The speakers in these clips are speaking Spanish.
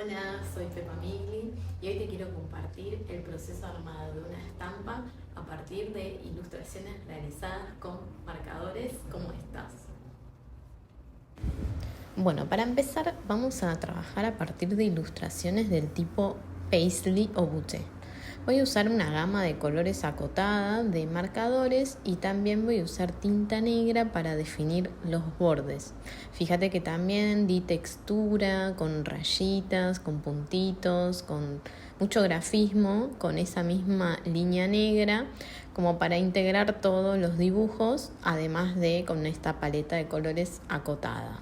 Hola, soy Pepa Migli y hoy te quiero compartir el proceso armado de una estampa a partir de ilustraciones realizadas con marcadores como estas. Bueno, para empezar vamos a trabajar a partir de ilustraciones del tipo Paisley o Butte. Voy a usar una gama de colores acotada de marcadores y también voy a usar tinta negra para definir los bordes. Fíjate que también di textura con rayitas, con puntitos, con mucho grafismo, con esa misma línea negra, como para integrar todos los dibujos, además de con esta paleta de colores acotada.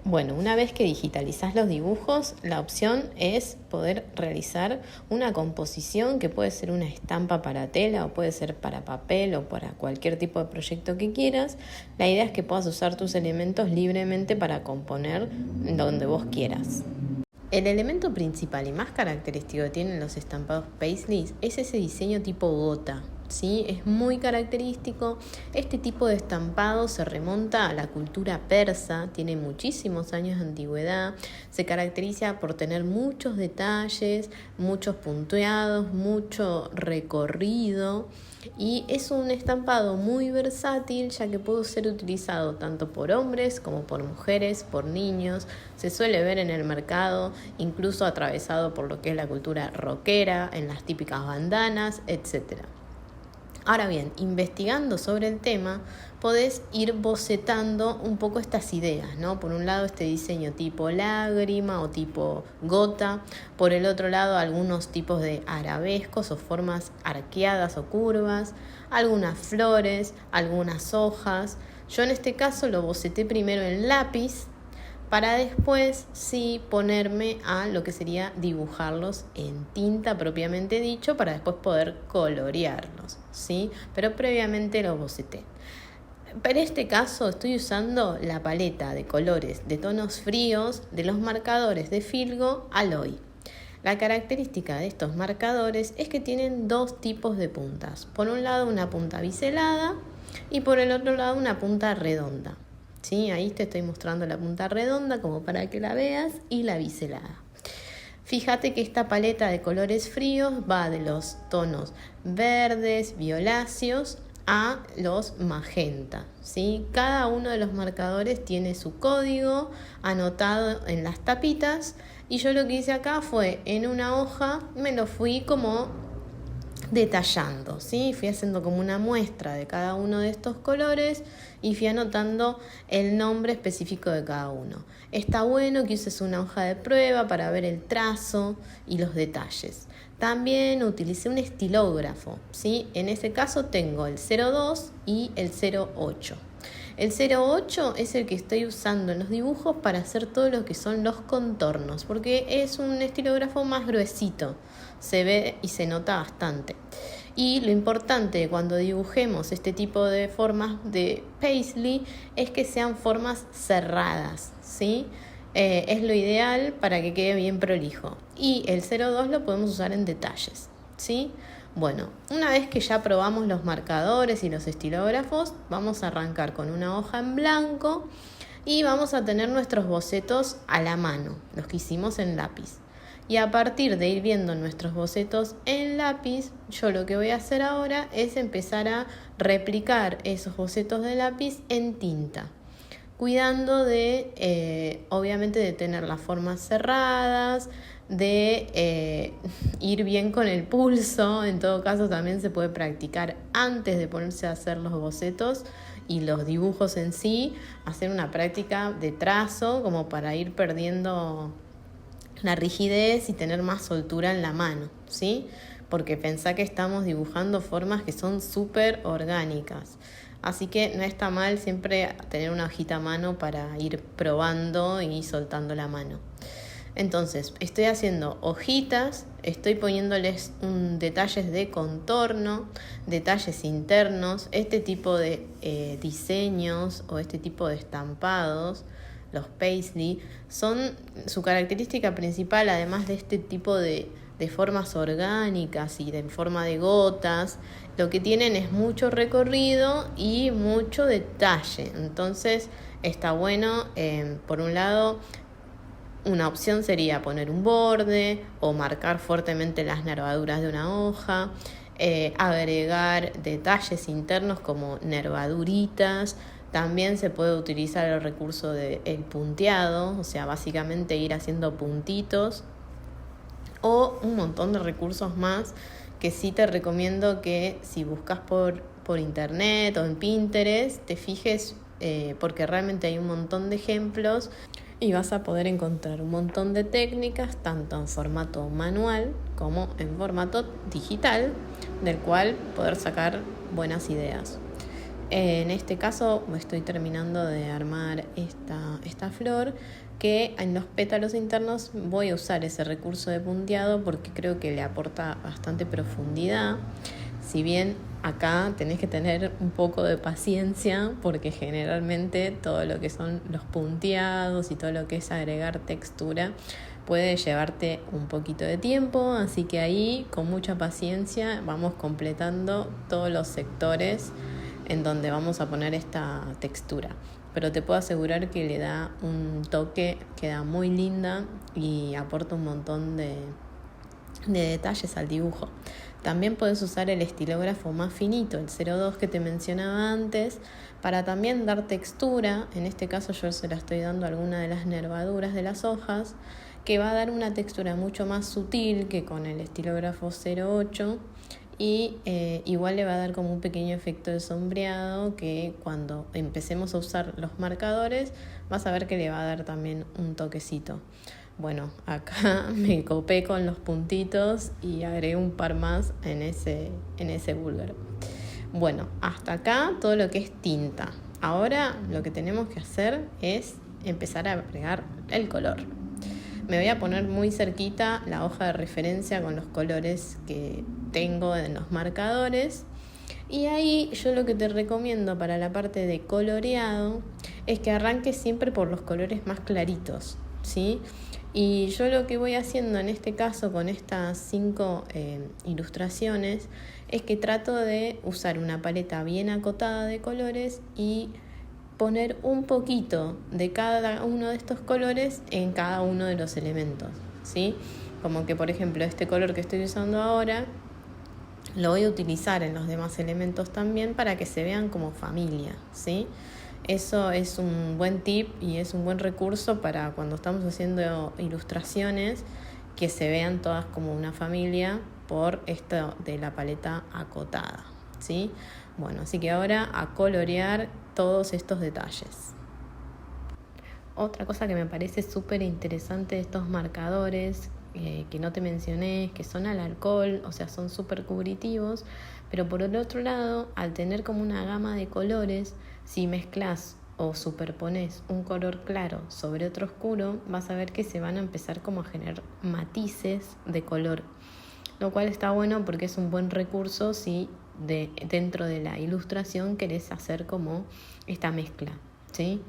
Bueno, una vez que digitalizás los dibujos, la opción es poder realizar una composición que puede ser una estampa para tela o puede ser para papel o para cualquier tipo de proyecto que quieras. La idea es que puedas usar tus elementos libremente para componer donde vos quieras. El elemento principal y más característico que tienen los estampados Paisley es ese diseño tipo gota. ¿Sí? Es muy característico. Este tipo de estampado se remonta a la cultura persa, tiene muchísimos años de antigüedad, se caracteriza por tener muchos detalles, muchos punteados, mucho recorrido y es un estampado muy versátil ya que puede ser utilizado tanto por hombres como por mujeres, por niños. Se suele ver en el mercado, incluso atravesado por lo que es la cultura rockera, en las típicas bandanas, etc. Ahora bien, investigando sobre el tema, podés ir bocetando un poco estas ideas, ¿no? Por un lado, este diseño tipo lágrima o tipo gota. Por el otro lado, algunos tipos de arabescos o formas arqueadas o curvas. Algunas flores, algunas hojas. Yo en este caso lo boceté primero en lápiz, para después sí ponerme a lo que sería dibujarlos en tinta propiamente dicho, para después poder colorearlos, ¿sí? Pero previamente los boceté. Para este caso estoy usando la paleta de colores de tonos fríos de los marcadores de Filgo Aloy. La característica de estos marcadores es que tienen dos tipos de puntas. Por un lado una punta biselada y por el otro lado una punta redonda. ¿Sí? Ahí te estoy mostrando la punta redonda como para que la veas y la biselada. Fíjate que esta paleta de colores fríos va de los tonos verdes, violáceos a los magenta, ¿sí? Cada uno de los marcadores tiene su código anotado en las tapitas y yo lo que hice acá fue en una hoja me lo fui como detallando, ¿sí? Fui haciendo como una muestra de cada uno de estos colores y fui anotando el nombre específico de cada uno. Está bueno que uses una hoja de prueba para ver el trazo y los detalles. También utilicé un estilógrafo, ¿sí? En ese caso tengo el 02 y el 08. El 08 es el que estoy usando en los dibujos para hacer todo lo que son los contornos, porque es un estilógrafo más gruesito, se ve y se nota bastante. Y lo importante cuando dibujemos este tipo de formas de Paisley es que sean formas cerradas, ¿sí? Es lo ideal para que quede bien prolijo. Y el 02 lo podemos usar en detalles, ¿sí? Bueno, una vez que ya probamos los marcadores y los estilógrafos, vamos a arrancar con una hoja en blanco y vamos a tener nuestros bocetos a la mano, los que hicimos en lápiz. Y a partir de ir viendo nuestros bocetos en lápiz, yo lo que voy a hacer ahora es empezar a replicar esos bocetos de lápiz en tinta, cuidando de, obviamente, de tener las formas cerradas, de ir bien con el pulso. En todo caso también se puede practicar antes de ponerse a hacer los bocetos y los dibujos en sí, hacer una práctica de trazo como para ir perdiendo la rigidez y tener más soltura en la mano, ¿sí? Porque pensá que estamos dibujando formas que son súper orgánicas. Así que no está mal siempre tener una hojita a mano para ir probando y soltando la mano. Entonces, estoy haciendo hojitas, estoy poniéndoles detalles de contorno, detalles internos, este tipo de diseños o este tipo de estampados. Los Paisley son su característica principal, además de este tipo de formas orgánicas y de forma de gotas. Lo que tienen es mucho recorrido y mucho detalle. Entonces está bueno, por un lado, una opción sería poner un borde o marcar fuertemente las nervaduras de una hoja, agregar detalles internos como nervaduritas. También se puede utilizar el recurso del punteado, o sea, básicamente ir haciendo puntitos, o un montón de recursos más que sí te recomiendo que si buscas por internet o en Pinterest te fijes, porque realmente hay un montón de ejemplos y vas a poder encontrar un montón de técnicas tanto en formato manual como en formato digital, del cual poder sacar buenas ideas. En este caso estoy terminando de armar esta flor, que en los pétalos internos voy a usar ese recurso de punteado porque creo que le aporta bastante profundidad. Si bien acá tenés que tener un poco de paciencia porque generalmente todo lo que son los punteados y todo lo que es agregar textura puede llevarte un poquito de tiempo, así que ahí con mucha paciencia vamos completando todos los sectores en donde vamos a poner esta textura. Pero te puedo asegurar que le da un toque, queda muy linda y aporta un montón de detalles al dibujo. También puedes usar el estilógrafo más finito, el 02 que te mencionaba antes, para también dar textura. En este caso yo se la estoy dando a alguna de las nervaduras de las hojas, que va a dar una textura mucho más sutil que con el estilógrafo 08. Y igual le va a dar como un pequeño efecto de sombreado que cuando empecemos a usar los marcadores vas a ver que le va a dar también un toquecito. Bueno, acá me copé con los puntitos y agregué un par más en ese búlgaro. Bueno, hasta acá todo lo que es tinta. Ahora lo que tenemos que hacer es empezar a agregar el color. Me voy a poner muy cerquita la hoja de referencia con los colores que tengo en los marcadores. Y ahí yo lo que te recomiendo para la parte de coloreado es que arranques siempre por los colores más claritos, ¿sí? Y yo lo que voy haciendo en este caso con estas 5 ilustraciones es que trato de usar una paleta bien acotada de colores y poner un poquito de cada uno de estos colores en cada uno de los elementos, ¿sí? Como que, por ejemplo, este color que estoy usando ahora lo voy a utilizar en los demás elementos también para que se vean como familia, ¿sí? Eso es un buen tip y es un buen recurso para cuando estamos haciendo ilustraciones que se vean todas como una familia por esto de la paleta acotada, ¿sí? Bueno, así que ahora a colorear todos estos detalles. Otra cosa que me parece súper interesante de estos marcadores que no te mencioné, que son al alcohol, o sea, son súper cubritivos, pero por el otro lado, al tener como una gama de colores, si mezclas o superpones un color claro sobre otro oscuro, vas a ver que se van a empezar como a generar matices de color, lo cual está bueno porque es un buen recurso si dentro de la ilustración querés hacer como esta mezcla, ¿sí?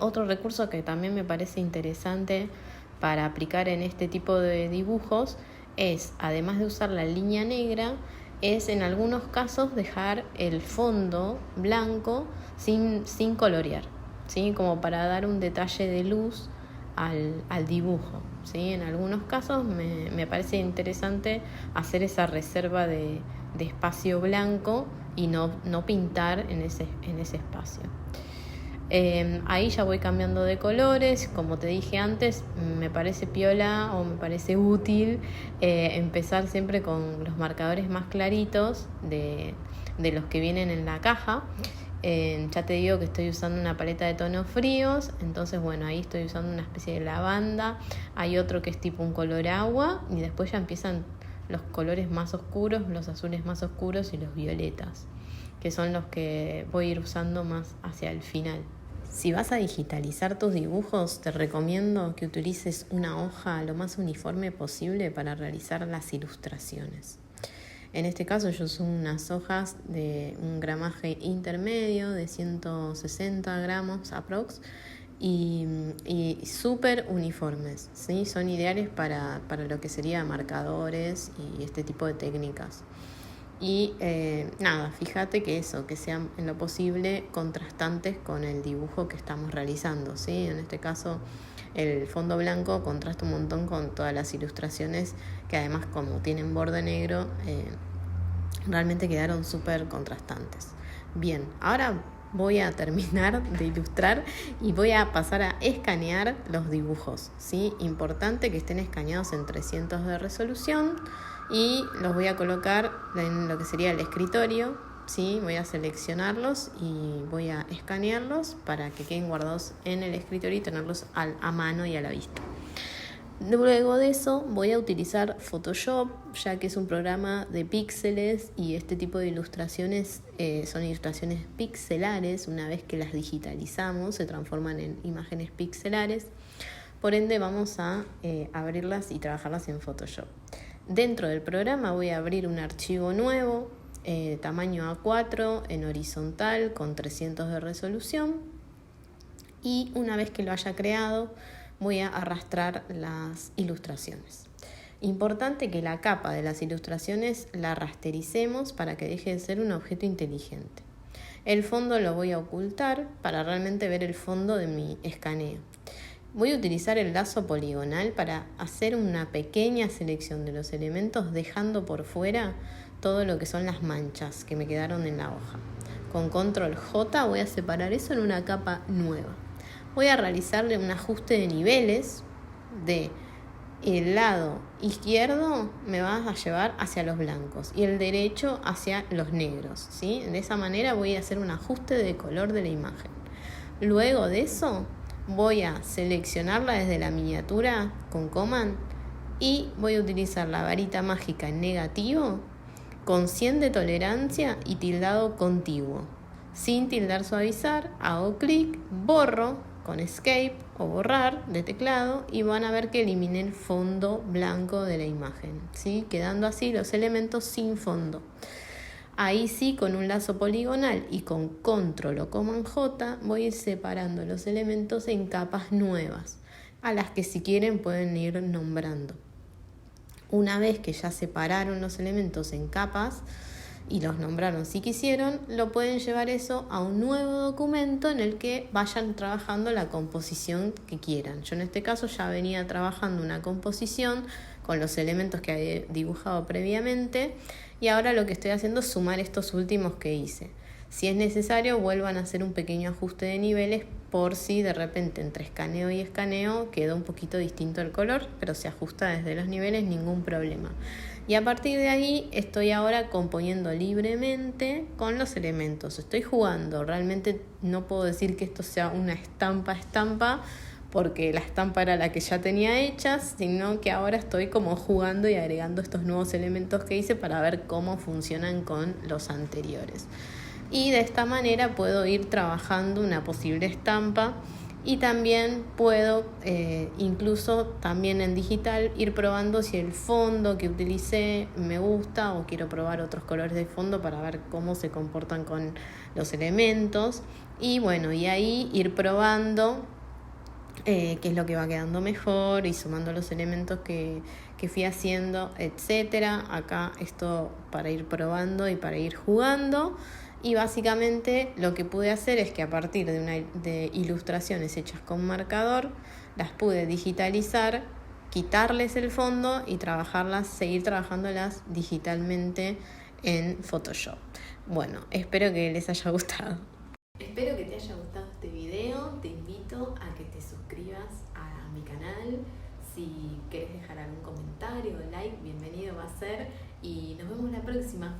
Otro recurso que también me parece interesante para aplicar en este tipo de dibujos es, además de usar la línea negra, es en algunos casos dejar el fondo blanco sin colorear, ¿sí? Como para dar un detalle de luz al dibujo, ¿sí? En algunos casos me parece interesante hacer esa reserva de espacio blanco y no pintar en ese espacio. Ahí ya voy cambiando de colores, como te dije antes, me parece piola o me parece útil empezar siempre con los marcadores más claritos de los que vienen en la caja. Ya te digo que estoy usando una paleta de tonos fríos, entonces bueno, ahí estoy usando una especie de lavanda, hay otro que es tipo un color agua y después ya empiezan los colores más oscuros, los azules más oscuros y los violetas, que son los que voy a ir usando más hacia el final. Si vas a digitalizar tus dibujos, te recomiendo que utilices una hoja lo más uniforme posible para realizar las ilustraciones. En este caso yo uso unas hojas de un gramaje intermedio de 160 gramos aprox y súper uniformes, ¿sí? Son ideales para lo que sería marcadores y este tipo de técnicas. Y fíjate que sean en lo posible contrastantes con el dibujo que estamos realizando, ¿sí? En este caso el fondo blanco contrasta un montón con todas las ilustraciones que además como tienen borde negro, realmente quedaron súper contrastantes. Bien, ahora voy a terminar de ilustrar y voy a pasar a escanear los dibujos, ¿sí? Importante que estén escaneados en 300 de resolución y los voy a colocar en lo que sería el escritorio, ¿sí? Voy a seleccionarlos y voy a escanearlos para que queden guardados en el escritorio y tenerlos a mano y a la vista. Luego de eso voy a utilizar Photoshop, ya que es un programa de píxeles y este tipo de ilustraciones son ilustraciones pixelares. Una vez que las digitalizamos se transforman en imágenes pixelares. Por ende vamos a abrirlas y trabajarlas en Photoshop. Dentro del programa voy a abrir un archivo nuevo, tamaño A4 en horizontal con 300 de resolución, y una vez que lo haya creado voy a arrastrar las ilustraciones. Importante que la capa de las ilustraciones la rastericemos para que deje de ser un objeto inteligente. El fondo lo voy a ocultar para realmente ver el fondo de mi escaneo. Voy a utilizar el lazo poligonal para hacer una pequeña selección de los elementos, dejando por fuera todo lo que son las manchas que me quedaron en la hoja. Con control J voy a separar eso en una capa nueva. Voy a realizarle un ajuste de niveles. De el lado izquierdo me va a llevar hacia los blancos y el derecho hacia los negros, ¿sí? De esa manera voy a hacer un ajuste de color de la imagen. Luego de eso voy a seleccionarla desde la miniatura con Command y voy a utilizar la varita mágica en negativo con 100 de tolerancia y tildado contiguo. Sin tildar suavizar, hago clic, borro con Escape o borrar de teclado y van a ver que eliminé el fondo blanco de la imagen, ¿sí? Quedando así los elementos sin fondo. Ahí sí, con un lazo poligonal y con Control o Command J voy a ir separando los elementos en capas nuevas, a las que si quieren pueden ir nombrando. Una vez que ya separaron los elementos en capas y los nombraron si quisieron, lo pueden llevar eso a un nuevo documento en el que vayan trabajando la composición que quieran. Yo en este caso ya venía trabajando una composición con los elementos que había dibujado previamente y ahora lo que estoy haciendo es sumar estos últimos que hice. Si es necesario, vuelvan a hacer un pequeño ajuste de niveles por si de repente entre escaneo y escaneo quedó un poquito distinto el color, pero se ajusta desde los niveles, ningún problema. Y a partir de ahí estoy ahora componiendo libremente con los elementos. Estoy jugando, realmente no puedo decir que esto sea una estampa, porque la estampa era la que ya tenía hecha, sino que ahora estoy como jugando y agregando estos nuevos elementos que hice para ver cómo funcionan con los anteriores. Y de esta manera puedo ir trabajando una posible estampa y también puedo, incluso también en digital, ir probando si el fondo que utilicé me gusta o quiero probar otros colores de fondo para ver cómo se comportan con los elementos. Y bueno, y ahí ir probando qué es lo que va quedando mejor y sumando los elementos que fui haciendo, etcétera. Acá esto para ir probando y para ir jugando. Y básicamente lo que pude hacer es que a partir de ilustraciones hechas con marcador, las pude digitalizar, quitarles el fondo y seguir trabajándolas digitalmente en Photoshop. Bueno, espero que les haya gustado. Espero que te haya gustado este video. Te invito a que te suscribas a mi canal. Si querés dejar algún comentario o like, bienvenido va a ser. Y nos vemos la próxima.